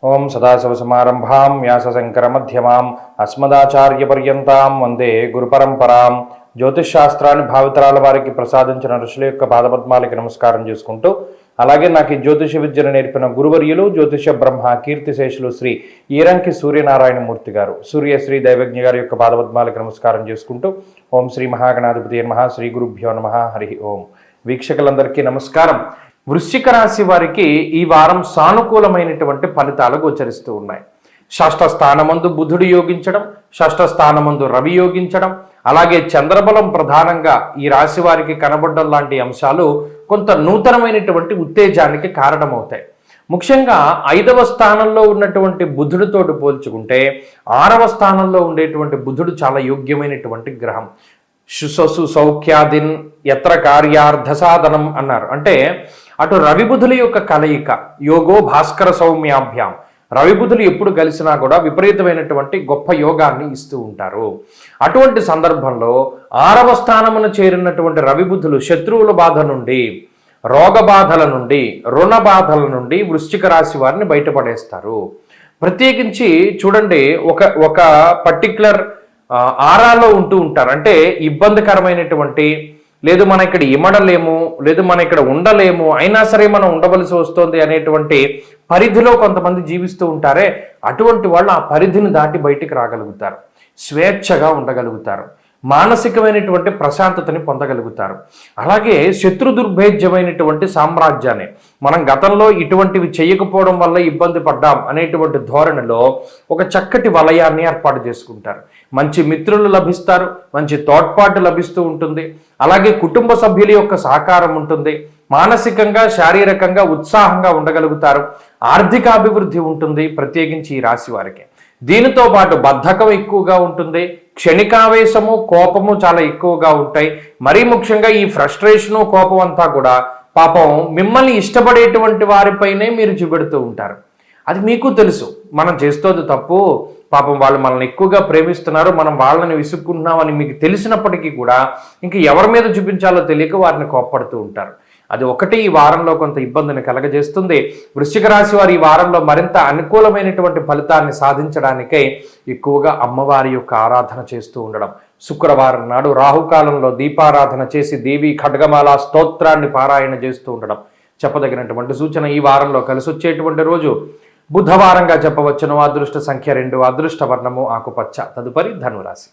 ఓం సదాశివసమారంభాం వ్యాసశంకరమధ్యమాం అస్మదాచార్యపర్యంతాం వందే గురుపరంపరాం. జ్యోతిష్ శాస్త్రాన్ని భావితరాల వారికి ప్రసాదించిన ఋషుల యొక్క పాదపద్మాలకి నమస్కారం చేసుకుంటూ, అలాగే నాకు ఈ జ్యోతిష విద్యను నేర్పిన గురువర్యులు జ్యోతిష బ్రహ్మ కీర్తిశేషులు శ్రీ ఈరంకి సూర్యనారాయణమూర్తి గారు, సూర్యశ్రీ దైవజ్ఞ గారి యొక్క పాదపద్మాలకి నమస్కారం చేసుకుంటూ, ఓం శ్రీ మహాగణాధిపతి నమః, శ్రీ గురుభ్యో నమః, హరి ఓం. వీక్షకులందరికీ నమస్కారం. వృశ్చిక రాశి వారికి ఈ వారం సానుకూలమైనటువంటి ఫలితాలు గోచరిస్తూ ఉన్నాయి. షష్ఠ స్థానమందు బుధుడు యోగించడం, షష్ఠ స్థానమందు రవి యోగించడం, అలాగే చంద్రబలం ప్రధానంగా ఈ రాశి వారికి కనబడడం లాంటి అంశాలు కొంత నూతనమైనటువంటి ఉత్తేజానికి కారణమవుతాయి. ముఖ్యంగా 5వ స్థానంలో ఉన్నటువంటి బుధుడితోటి పోల్చుకుంటే 6వ స్థానంలో ఉండేటువంటి బుధుడు చాలా యోగ్యమైనటువంటి గ్రహం. శుససు సౌఖ్యాదిన్ యత్ర కార్యార్థ సాధనం అన్నారు. అంటే అటు రవిబుధుల యొక్క కలయిక, యోగో భాస్కర సౌమ్యాభ్యాం, రవిబుధులు ఎప్పుడు కలిసినా కూడా విపరీతమైనటువంటి గొప్ప యోగాన్ని ఇస్తూ ఉంటారు. అటువంటి సందర్భంలో 6వ స్థానమున చేరినటువంటి రవిబుధులు శత్రువుల బాధ నుండి, రోగ బాధల నుండి, రుణ బాధల నుండి వృశ్చిక రాశి వారిని బయటపడేస్తారు. ప్రత్యేకించి చూడండి, ఒక పర్టిక్యులర్ ఆరాలో ఉంటూ ఉంటారు. అంటే ఇబ్బందికరమైనటువంటి, లేదు మన ఇక్కడ ఇమడలేము, లేదు మన ఇక్కడ ఉండలేము, అయినా సరే మనం ఉండవలసి వస్తుంది అనేటువంటి పరిధిలో కొంతమంది జీవిస్తూ ఉంటారే, అటువంటి వాళ్ళు ఆ పరిధిని దాటి బయటికి రాగలుగుతారు, స్వేచ్ఛగా ఉండగలుగుతారు, మానసికమైనటువంటి ప్రశాంతతని పొందగలుగుతారు. అలాగే శత్రు దుర్భేద్యమైనటువంటి సామ్రాజ్యాన్ని, మనం గతంలో ఇటువంటివి చేయకపోవడం వల్ల ఇబ్బంది పడ్డాం అనేటువంటి ధోరణిలో ఒక చక్కటి వలయాన్ని ఏర్పాటు చేసుకుంటారు. మంచి మిత్రులు లభిస్తారు, మంచి తోడ్పాటు లభిస్తూ ఉంటుంది, అలాగే కుటుంబ సభ్యుల యొక్క సహకారం ఉంటుంది, మానసికంగా శారీరకంగా ఉత్సాహంగా ఉండగలుగుతారు, ఆర్థిక అభివృద్ధి ఉంటుంది ప్రత్యేకించి ఈ రాశి వారికి. దీనితో పాటు బద్ధకం ఎక్కువగా ఉంటుంది, క్షణికావేశము కోపము చాలా ఎక్కువగా ఉంటాయి. మరీ ముఖ్యంగా ఈ ఫ్రస్ట్రేషను కోపం అంతా కూడా పాపం మిమ్మల్ని ఇష్టపడేటువంటి వారిపైనే మీరు చూపెడుతూ ఉంటారు. అది మీకు తెలుసు, మనం చేస్తోంది తప్పు, పాపం వాళ్ళు మనల్ని ఎక్కువగా ప్రేమిస్తున్నారు, మనం వాళ్ళని విసుక్కుంటున్నాం అని మీకు తెలిసినప్పటికీ కూడా ఇంక ఎవరి మీద చూపించాలో తెలియక వారిని కోప్పడుతూ ఉంటారు. అది ఒకటి ఈ వారంలో కొంత ఇబ్బందిని కలగజేస్తుంది. వృశ్చిక రాశి వారు ఈ వారంలో మరింత అనుకూలమైనటువంటి ఫలితాన్ని సాధించడానికై ఎక్కువగా అమ్మవారి యొక్క ఆరాధన చేస్తూ ఉండడం, శుక్రవారం నాడు రాహుకాలంలో దీపారాధన చేసి దేవి ఖడ్గమాల స్తోత్రాన్ని పారాయణ చేస్తూ ఉండడం చెప్పదగినటువంటి సూచన. ఈ వారంలో కలిసి వచ్చేటువంటి రోజు బుధవారంగా చెప్పవచ్చును. అదృష్ట సంఖ్య 2, అదృష్ట వర్ణము ఆకుపచ్చ. తదుపరి ధనురాశి.